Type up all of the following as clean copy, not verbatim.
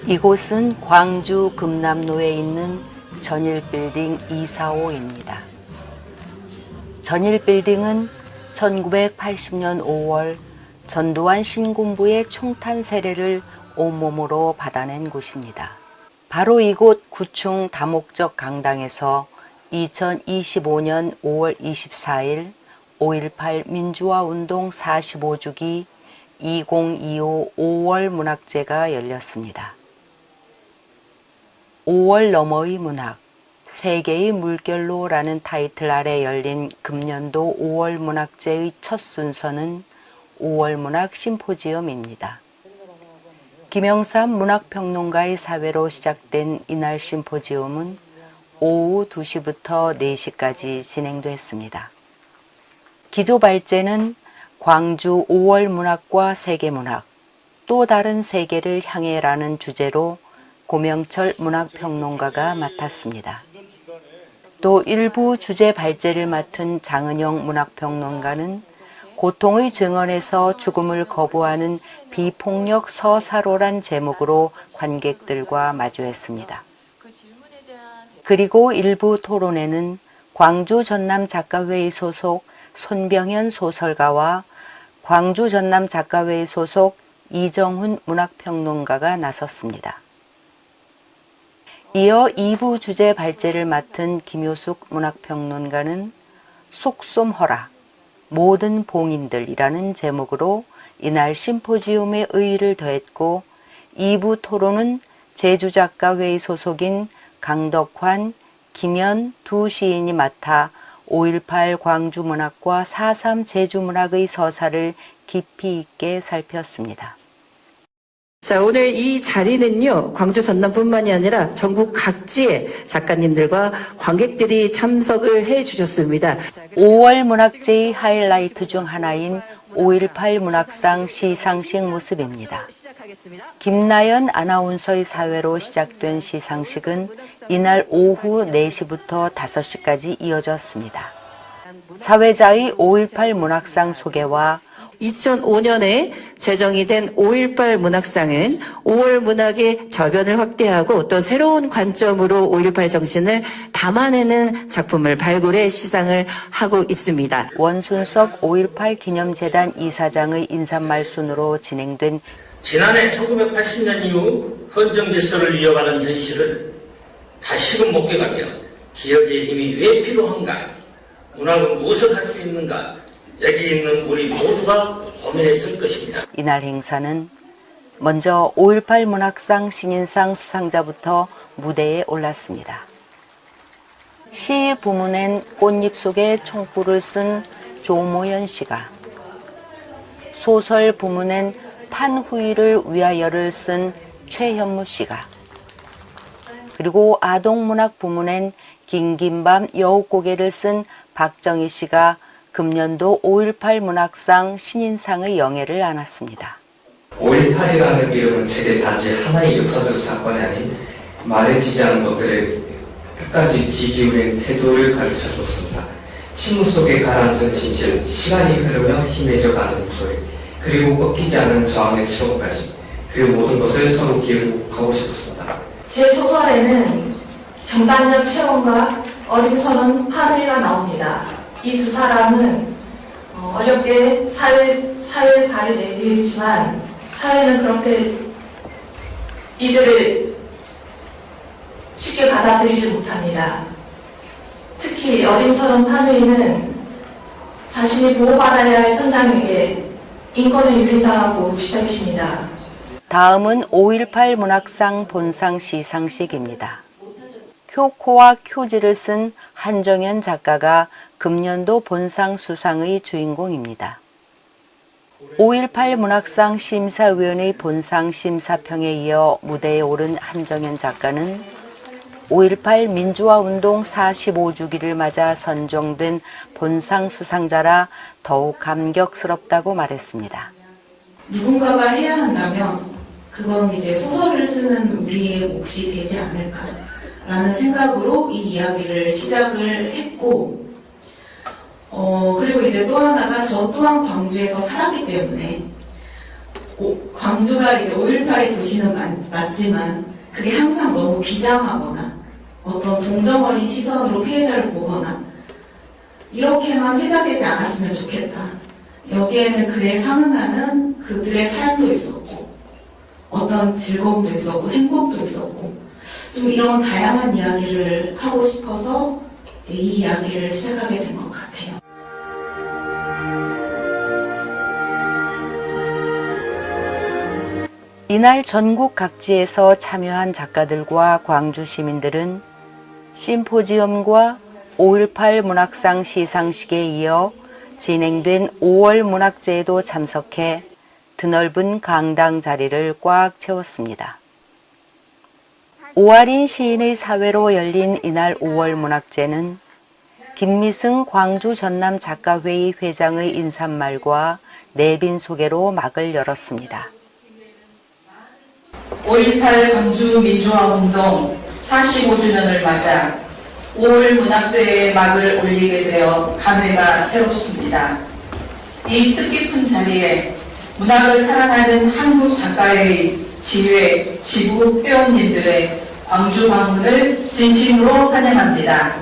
이곳은 광주 금남로에 있는 전일빌딩 245입니다. 전일빌딩은 1980년 5월 전두환 신군부의 총탄 세례를 온몸으로 받아낸 곳입니다. 바로 이곳 9층 다목적 강당에서 2025년 5월 24일 5.18 민주화운동 45주기 2025 5월 문학제가 열렸습니다. 5월 너머의 문학, 세계의 물결로라는 타이틀 아래 열린 금년도 5월 문학제의 첫 순서는 5월 문학 심포지엄입니다. 김영삼 문학평론가의 사회로 시작된 이날 심포지엄은 오후 2시부터 4시까지 진행됐습니다. 기조 발제는 광주 5월 문학과 세계문학, 또 다른 세계를 향해라는 주제로 고명철 문학평론가가 맡았습니다. 또 일부 주제 발제를 맡은 장은영 문학평론가는 고통의 증언에서 죽음을 거부하는 비폭력 서사로란 제목으로 관객들과 마주했습니다. 그리고 일부 토론회는 광주 전남 작가회의 소속 손병현 소설가와 광주 전남 작가회의 소속 이정훈 문학평론가가 나섰습니다. 이어 2부 주제 발제를 맡은 김효숙 문학평론가는 속솜허라 모든 봉인들이라는 제목으로 이날 심포지움에 의의를 더했고 2부 토론은 제주작가회의 소속인 강덕환, 김연 두 시인이 맡아 5.18 광주문학과 4.3 제주문학의 서사를 깊이 있게 살폈습니다. 자, 오늘 이 자리는요, 광주 전남뿐만이 아니라 전국 각지의 작가님들과 관객들이 참석을 해 주셨습니다. 5월 문학제의 하이라이트 중 하나인 5.18 문학상 시상식 모습입니다. 김나연 아나운서의 사회로 시작된 시상식은 이날 오후 4시부터 5시까지 이어졌습니다. 사회자의 5.18 문학상 소개와 2005년에 제정이 된 5.18 문학상은 5월 문학의 저변을 확대하고 또 새로운 관점으로 5.18 정신을 담아내는 작품을 발굴해 시상을 하고 있습니다. 원순석 5.18 기념재단 이사장의 인사말 순으로 진행된 지난해 1980년 이후 헌정 질서를 이어가는 현실을 다시금 목격하며 기억의 힘이 왜 필요한가, 문학은 무엇을 할 수 있는가, 여기 있는 우리 모두가 고민했을 것입니다. 이날 행사는 먼저 5.18 문학상 신인상 수상자부터 무대에 올랐습니다. 시 부문엔 꽃잎 속에 총불을 쓴 조모연 씨가, 소설 부문엔 판후이를 위하여를 쓴 최현무 씨가, 그리고 아동문학 부문엔 긴긴밤 여우고개를 쓴 박정희 씨가 금년도 5.18 문학상 신인상의 영예를 안았습니다. 5.18이라는 이름은 제게 단지 하나의 역사적 사건이 아닌 말해지지 않은 것들에 끝까지 귀 기울인 태도를 가르쳐줬습니다. 침묵 속에 가라앉은 진실, 시간이 흐르며 희미해져가는 목소리, 그리고 꺾이지 않은 저항의 체험까지 그 모든 것을 서로 기록하고 싶었습니다. 제 소설에는 경단적 체험과 어린 선은 파누이가 나옵니다. 이 두 사람은 어렵게 사회에 발을 내밀지만 사회는 그렇게 이들을 쉽게 받아들이지 못합니다. 특히 어린 선은 파누이는 자신이 보호받아야 할 선장에게 인권을 유린당하고 짓밟힙니다. 다음은 5.18 문학상 본상 시상식입니다. 쿄코와 쿄지를 쓴 한정현 작가가 금년도 본상 수상의 주인공입니다. 5.18 문학상 심사위원회 본상 심사평에 이어 무대에 오른 한정현 작가는 5.18 민주화운동 45주기를 맞아 선정된 본상 수상자라 더욱 감격스럽다고 말했습니다. 누군가가 해야 한다면 그건 이제 소설을 쓰는 우리의 몫이 되지 않을까라는 생각으로 이 이야기를 시작을 했고, 그리고 이제 또 하나가 저 또한 광주에서 살았기 때문에 광주가 이제 5.18의 도시는 맞지만 그게 항상 너무 비장하거나 어떤 동정어린 시선으로 피해자를 보거나 이렇게만 회자되지 않았으면 좋겠다. 여기에는 그에 상응하는 그들의 삶도 있었고 어떤 즐거움도 있었고 행복도 있었고 좀 이런 다양한 이야기를 하고 싶어서 이제 이 이야기를 시작하게 된 것 같아요. 이날 전국 각지에서 참여한 작가들과 광주 시민들은 심포지엄과 5.18 문학상 시상식에 이어 진행된 5월 문학제에도 참석해 드넓은 강당 자리를 꽉 채웠습니다. 오아린 시인의 사회로 열린 이날 5월 문학제는 김미승 광주 전남 작가회의 회장의 인사말과 내빈 소개로 막을 열었습니다. 5.18 광주 민주화운동 45주년을 맞아 5월 문학제에 막을 올리게 되어 감회가 새롭습니다. 이 뜻깊은 자리에 문학을 사랑하는 한국 작가의 지회, 지부 회원님들의 광주 방문을 진심으로 환영합니다.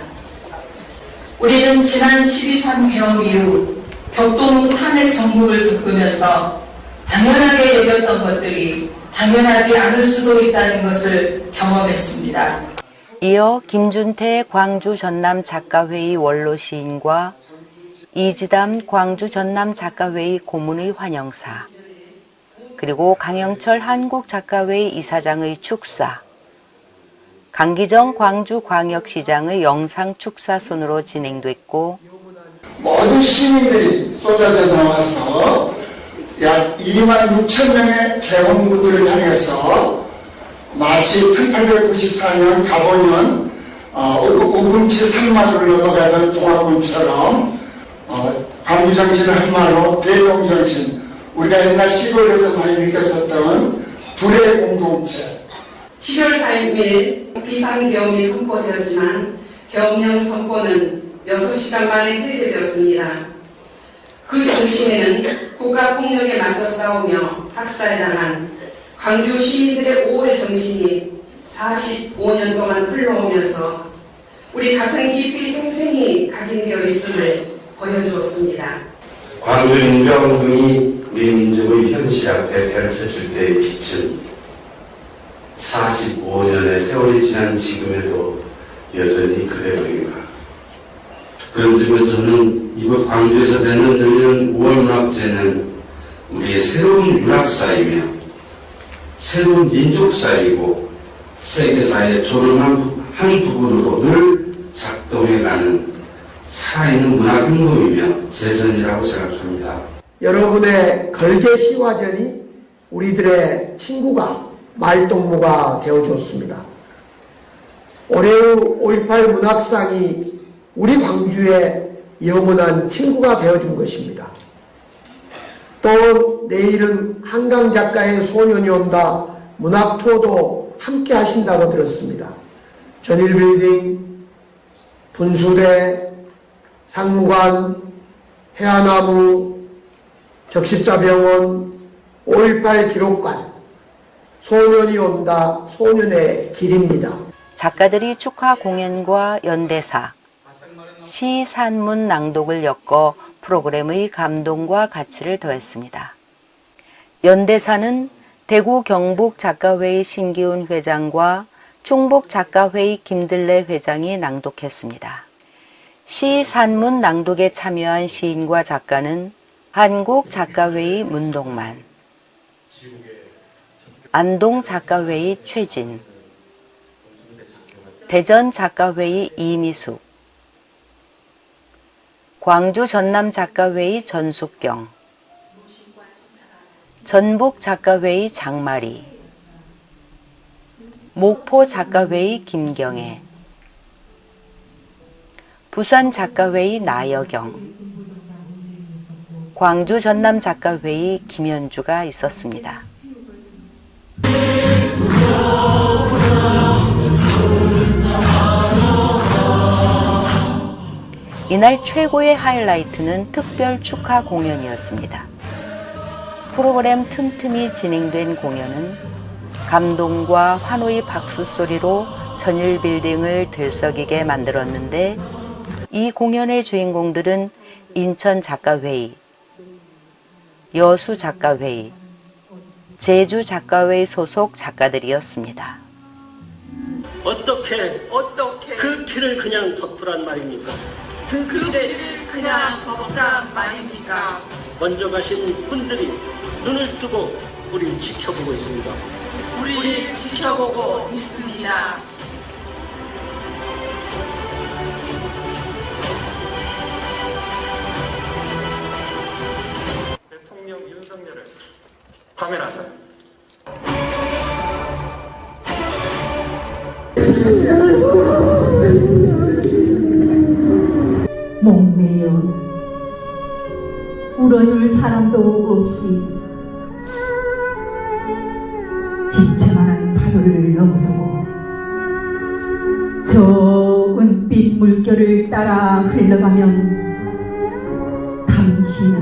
우리는 지난 12.3 개헌 이후 격동무 탄핵 정국을 겪으면서 당연하게 여겼던 것들이 당연하지 않을 수도 있다는 것을 경험했습니다. 이어 김준태 광주 전남 작가회의 원로 시인과 이지담 광주 전남 작가회의 고문의 환영사, 그리고 강영철 한국작가회의 이사장의 축사, 강기정 광주광역시장의 영상 축사 순으로 진행됐고 모든 시민들이 쏟아져 나와서 약 2만 6천 명의 개헌부들을 향해서 마치 1894년 가보면 우금치 산마루를 넘어가던 동화군처럼 광주정신을 한마로 대동정신, 우리가 옛날 시골에서 많이 느꼈었던 둘의 공동체. 10월 4일 비상계엄이 선포되었지만 계엄령 선포는 6시간 만에 해제되었습니다. 그 중심에는 국가폭력에 맞서 싸우며 학살당한 광주 시민들의 5월 정신이 45년 동안 흘러오면서 우리 가슴 깊이 생생히 각인되어 있음을 보여주었습니다. 광주 민주화운동이 우리 민족의 현실 앞에 펼쳐질 때의 빛은 45년의 세월이 지난 지금에도 여전히 그대로인가. 그런 점에서는 이곳 광주에서 매년 열리는 5월 문학제는 우리의 새로운 문학사이며 새로운 민족사이고 세계사의 존엄한 한 부분으로 늘 작동해가는 살아있는 문학행동이며 재선이라고 생각합니다. 여러분의 걸개시화전이 우리들의 친구가 말동무가 되어주었습니다. 올해의 5.18 문학상이 우리 광주의 영원한 친구가 되어준 것입니다. 또 내일은 한강 작가의 소년이 온다 문학투어도 함께 하신다고 들었습니다. 전일빌딩, 분수대, 상무관, 해안나무, 적십자병원, 5.18 기록관, 소년이 온다, 소년의 길입니다. 작가들이 축하 공연과 연대사, 시 산문 낭독을 엮어 프로그램의 감동과 가치를 더했습니다. 연대사는 대구 경북 작가회의 신기훈 회장과 충북 작가회의 김들래 회장이 낭독했습니다. 시 산문 낭독에 참여한 시인과 작가는 한국 작가회의 문동만, 안동 작가회의 최진, 대전 작가회의 이미숙, 광주 전남 작가회의 전숙경, 전북 작가회의 장마리, 목포 작가회의 김경애, 부산 작가회의 나여경, 광주 전남 작가회의 김현주가 있었습니다. 이날 최고의 하이라이트는 특별 축하 공연이었습니다. 프로그램 틈틈이 진행된 공연은 감동과 환호의 박수 소리로 전일 빌딩을 들썩이게 만들었는데, 이 공연의 주인공들은 인천 작가회의, 여수 작가회의, 제주 작가회의 소속 작가들이었습니다. 어떻게 그 길을 그냥 덮으란 말입니까? 그 길을 그냥 덮으란 말입니까? 먼저 가신 분들이 눈을 뜨고 우리를 지켜보고 있습니다. 우리 지켜보고 있습니다. 대통령 윤석열을 파면하자. 목매여 울어줄 사람도 없이 지체만한 파도를 넘어서고 저 은빛 물결을 따라 흘러가면 당신을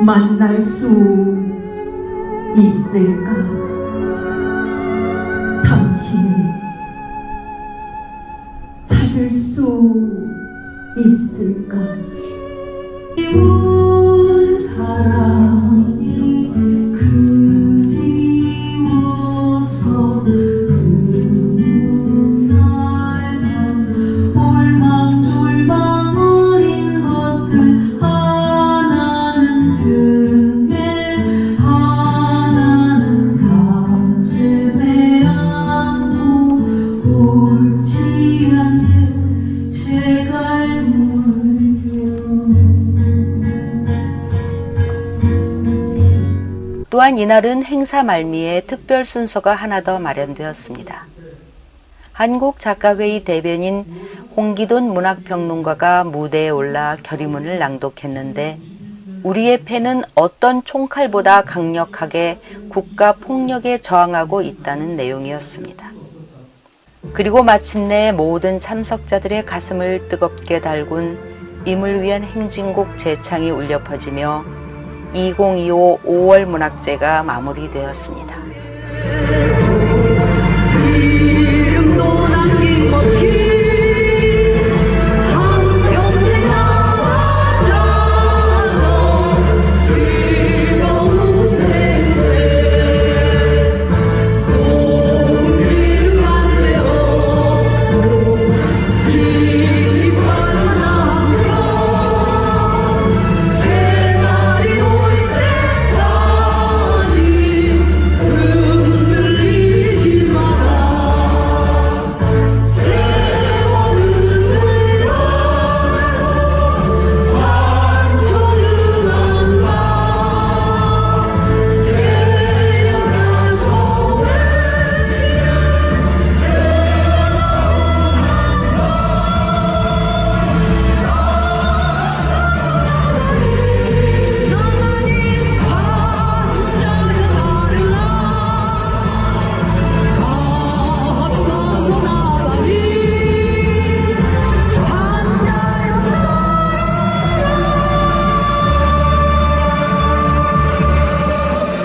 만날 수 있을까? 당신을 찾을 수 있을까? 온 사랑이 그리워서 그날 올망졸망 어린 것들 하나는 등에 하나는 가슴에 안고 옳지 않게 제갈 또한 이날은 행사 말미에 특별 순서가 하나 더 마련되었습니다. 한국작가회의 대변인 홍기돈 문학평론가가 무대에 올라 결의문을 낭독했는데, 우리의 패는 어떤 총칼보다 강력하게 국가 폭력에 저항하고 있다는 내용이었습니다. 그리고 마침내 모든 참석자들의 가슴을 뜨겁게 달군 임을 위한 행진곡 재창이 울려 퍼지며 2025 5월 문학제가 마무리되었습니다. 이름도 남김없이 한평생 나아가던 뜨거운 행세 동지만 되었고 기뻐하는 남겨 새날이 올 때까지 흔들리지 마라. 세월은 흘러가도 상처는 안 가. 깨어나서 외치는 나만이 산자여 나르라. 앞서서 나가리 산자여 나르라.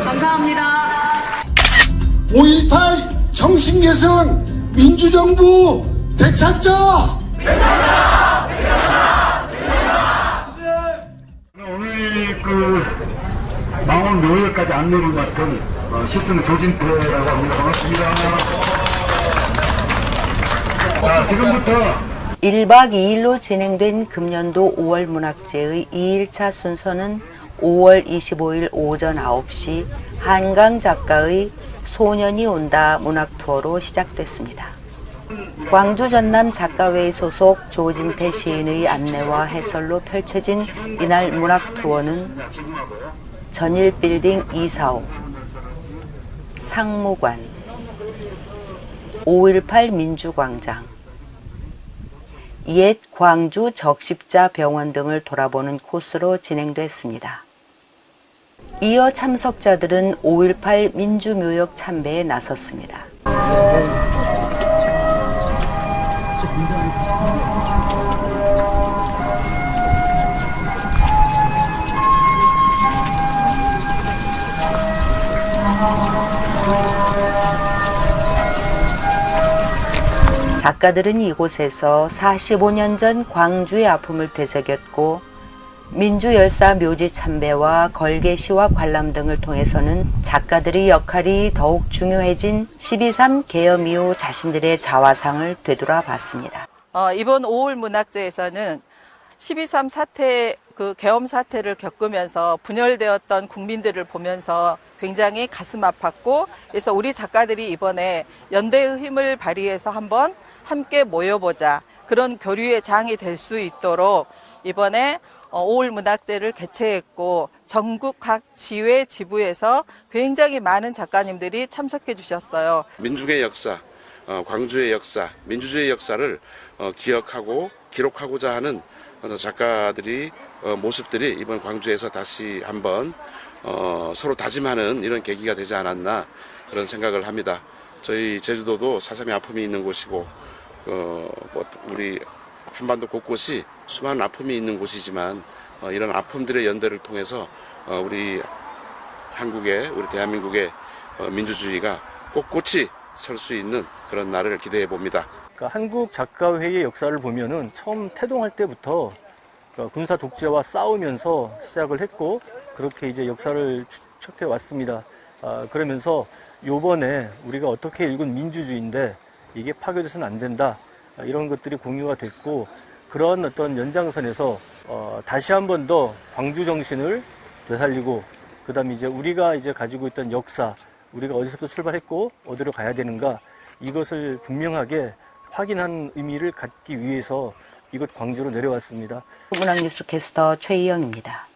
감사합니다. 5.18 정신개선 민주정부 되찾자! 오늘 망원 묘역까지 안내를 맡은 시승 조진태라고 합니다. 반갑습니다. 자, 지금부터 1박 2일로 진행된 금년도 5월 문학제의 2일차 순서는 5월 25일 오전 9시 한강 작가의 소년이 온다 문학 투어로 시작됐습니다. 광주 전남 작가회의 소속 조진태 시인의 안내와 해설로 펼쳐진 이날 문학 투어는 전일 빌딩 245, 상무관, 5.18 민주광장, 옛 광주 적십자 병원 등을 돌아보는 코스로 진행됐습니다. 이어 참석자들은 5.18 민주묘역 참배에 나섰습니다. 작가들은 이곳에서 45년 전 광주의 아픔을 되새겼고 민주열사 묘지 참배와 걸개시와 관람 등을 통해서는 작가들의 역할이 더욱 중요해진 12.3 계엄 이후 자신들의 자화상을 되돌아봤습니다. 이번 5월 문학제에서는 12.3 사태, 계엄 사태를 겪으면서 분열되었던 국민들을 보면서 굉장히 가슴 아팠고, 그래서 우리 작가들이 이번에 연대의 힘을 발휘해서 한번 함께 모여보자, 그런 교류의 장이 될 수 있도록 이번에 5월 문학제를 개최했고, 전국 각 지회 지부에서 굉장히 많은 작가님들이 참석해 주셨어요. 민중의 역사, 광주의 역사, 민주주의 역사를 기억하고 기록하고자 하는 작가들이 모습들이 이번 광주에서 다시 한번 서로 다짐하는 이런 계기가 되지 않았나 그런 생각을 합니다. 저희 제주도도 4.3의 아픔이 있는 곳이고 우리 한반도 곳곳이 수많은 아픔이 있는 곳이지만 이런 아픔들의 연대를 통해서 우리 한국의, 우리 대한민국의 민주주의가 꼿꼿이 설 수 있는 그런 날을 기대해 봅니다. 그러니까 한국 작가회의 역사를 보면은 처음 태동할 때부터 군사 독재와 싸우면서 시작을 했고, 그렇게 이제 역사를 추적해 왔습니다. 그러면서 요번에 우리가 어떻게 읽은 민주주의인데 이게 파괴돼서는 안 된다, 이런 것들이 공유가 됐고, 그런 어떤 연장선에서 다시 한 번 더 광주 정신을 되살리고, 그다음에 이제 우리가 이제 가지고 있던 역사, 우리가 어디서부터 출발했고 어디로 가야 되는가, 이것을 분명하게 확인한 의미를 갖기 위해서 이곳 광주로 내려왔습니다. 문학뉴스 캐스터 최희영입니다.